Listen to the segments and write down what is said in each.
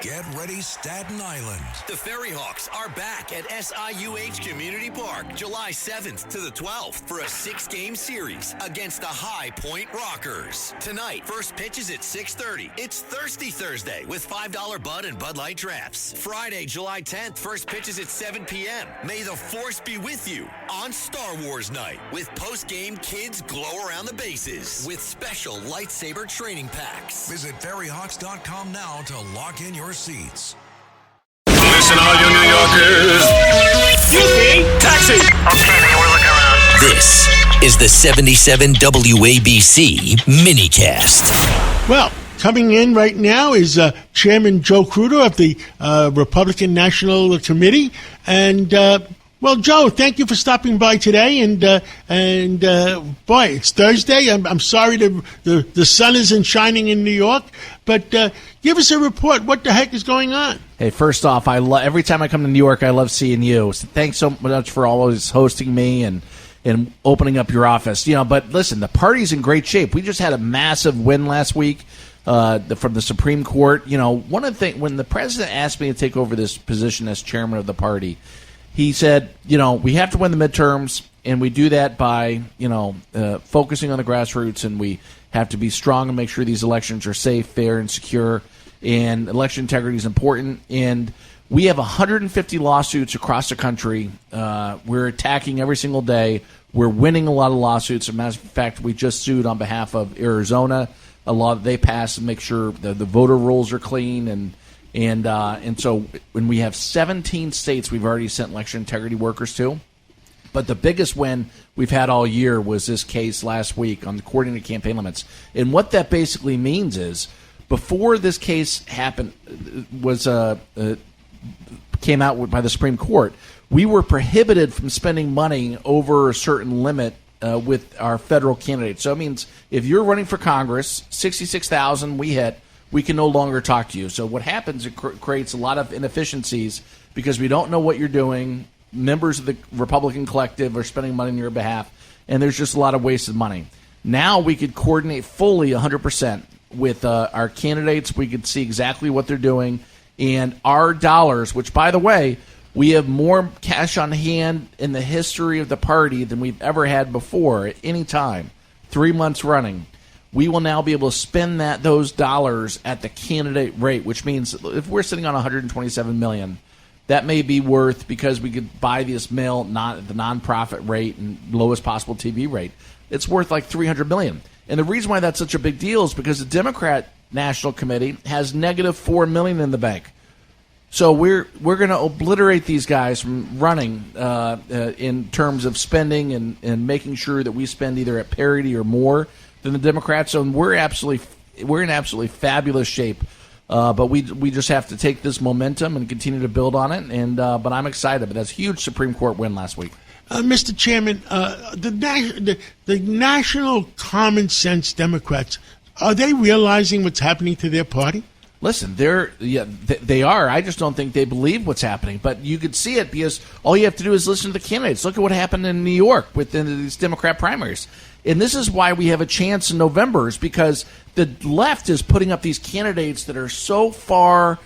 Get ready, Staten Island. The Ferry Hawks are back at SIUH Community Park July 7th to the 12th for a 6-game series against the High Point Rockers. Tonight, first pitch is at 6:30. It's Thirsty Thursday with $5 Bud and Bud Light drafts. Friday, July 10th, first pitch is at 7 p.m. May the Force be with you on Star Wars Night with post-game kids glow around the bases with special lightsaber training packs. Visit ferryhawks.com now to lock in your seats. Listen, all you New Yorkers. Taxi! Okay, man, we're looking around. This is the 77 WABC minicast. Well, coming in right now is Chairman Joe Gruters of the Republican National Committee. And, well, Joe, thank you for stopping by today. And boy, it's Thursday. I'm sorry the sun isn't shining in New York. But give us a report. What the heck is going on? Hey, first off, every time I come to New York, I love seeing you. So thanks so much for always hosting me and opening up your office. But listen, the party's in great shape. We just had a massive win last week from the Supreme Court. One of the things, when the president asked me to take over this position as chairman of the party, he said, we have to win the midterms, and we do that by, focusing on the grassroots, and we have to be strong and make sure these elections are safe, fair, and secure. And election integrity is important. And we have 150 lawsuits across the country. We're attacking every single day. We're winning a lot of lawsuits. As a matter of fact, we just sued on behalf of Arizona. A law that they passed to make sure the voter rolls are clean. And so when we have 17 states we've already sent election integrity workers to. But the biggest win we've had all year was this case last week on the coordinated campaign limits. And what that basically means is, before this case happened, came out by the Supreme Court, we were prohibited from spending money over a certain limit with our federal candidates. So it means if you're running for Congress, 66,000 we hit, we can no longer talk to you. So what happens, it creates a lot of inefficiencies because we don't know what you're doing. Members of the Republican collective are spending money on your behalf, and there's just a lot of wasted money. Now we could coordinate fully 100% with our candidates. We could see exactly what they're doing, and our dollars, which, by the way, we have more cash on hand in the history of the party than we've ever had before at any time, 3 months running. We will now be able to spend those dollars at the candidate rate, which means if we're sitting on $127 million, that may be worth, because we could buy this mail not at the nonprofit rate and lowest possible TV rate, it's worth like $300 million. And the reason why that's such a big deal is because the Democrat National Committee has negative $4 million in the bank. So we're going to obliterate these guys from running in terms of spending and making sure that we spend either at parity or more than the Democrats. So we're in absolutely fabulous shape. But we just have to take this momentum and continue to build on it. And but I'm excited. But that's a huge Supreme Court win last week. Mr. Chairman, the national common sense Democrats, are they realizing what's happening to their party? Listen, they are. I just don't think they believe what's happening. But you could see it because all you have to do is listen to the candidates. Look at what happened in New York within these Democrat primaries. And this is why we have a chance in November, is because the left is putting up these candidates that are so far,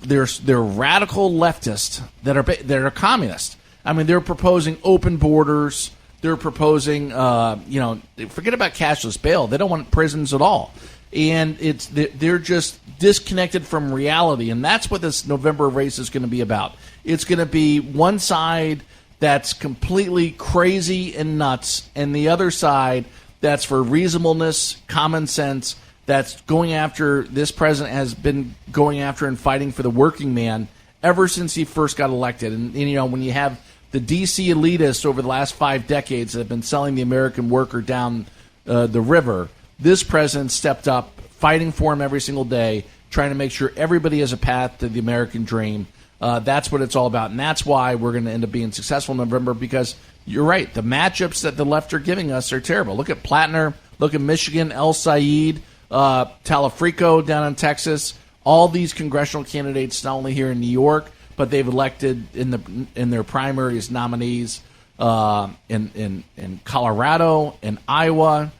they're radical leftists that are communist. I mean, they're proposing open borders. They're proposing, forget about cashless bail. They don't want prisons at all. And they're just disconnected from reality. And that's what this November race is going to be about. It's going to be one side that's completely crazy and nuts, and the other side that's for reasonableness, common sense, that's going after, this president has been going after and fighting for the working man ever since he first got elected. And when you have the D.C. elitists over the last 5 decades that have been selling the American worker down the river, this president stepped up, fighting for him every single day, trying to make sure everybody has a path to the American dream. That's what it's all about, and that's why we're going to end up being successful in November, because you're right. The matchups that the left are giving us are terrible. Look at Plattner. Look at Michigan, El Said, Talafrico down in Texas. All these congressional candidates, not only here in New York, but they've elected in their primaries nominees in Colorado, in Iowa,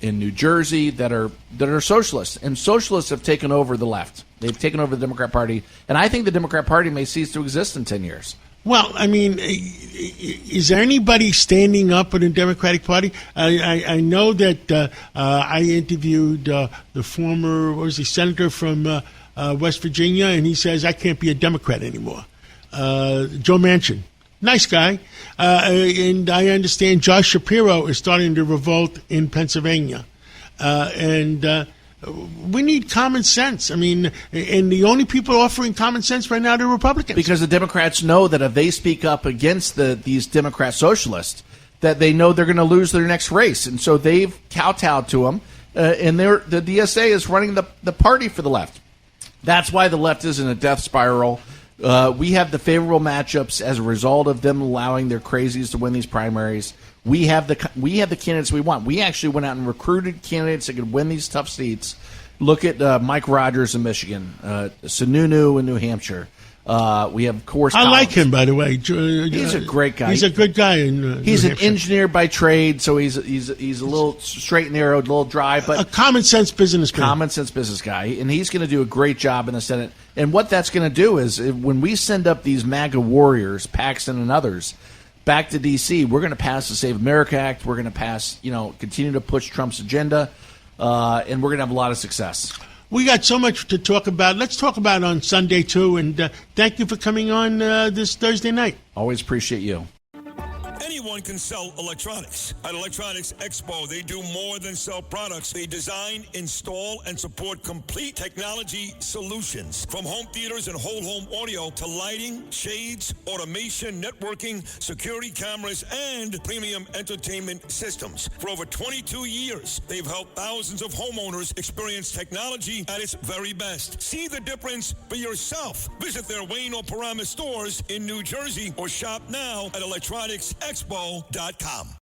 in New Jersey that are socialists, and socialists have taken over the left. They've taken over the Democrat Party, and I think the Democrat Party may cease to exist in 10 years. Well, I mean, is there anybody standing up in the Democratic Party? I know that I interviewed the former, senator from West Virginia, and he says, I can't be a Democrat anymore. Joe Manchin. Nice guy. And I understand Josh Shapiro is starting to revolt in Pennsylvania. We need common sense. I mean, and the only people offering common sense right now are the Republicans. Because the Democrats know that if they speak up against these Democrat socialists, that they know they're going to lose their next race. And so they've kowtowed to them, and the DSA is running the party for the left. That's why the left is in a death spiral. We have the favorable matchups as a result of them allowing their crazies to win these primaries. We have the candidates we want. We actually went out and recruited candidates that could win these tough seats. Look at Mike Rogers in Michigan, Sununu in New Hampshire. We have Coors. I like him, by the way. He's a great guy. He's a good guy. He's an engineer by trade, so he's a little straight and narrow, a little dry, but a common sense businessman. Common sense business guy, and he's going to do a great job in the Senate. And what that's going to do is when we send up these MAGA warriors, Paxton and others, back to D.C., we're going to pass the Save America Act. We're going to pass, continue to push Trump's agenda, and we're going to have a lot of success. We got so much to talk about. Let's talk about it on Sunday, too. And thank you for coming on this Thursday night. Always appreciate you. Anyone can sell electronics. At Electronics Expo, they do more than sell products. They design, install, and support complete technology solutions. From home theaters and whole home audio to lighting, shades, automation, networking, security cameras, and premium entertainment systems. For over 22 years, they've helped thousands of homeowners experience technology at its very best. See the difference for yourself. Visit their Wayne or Paramus stores in New Jersey or shop now at electronicsexpo.com.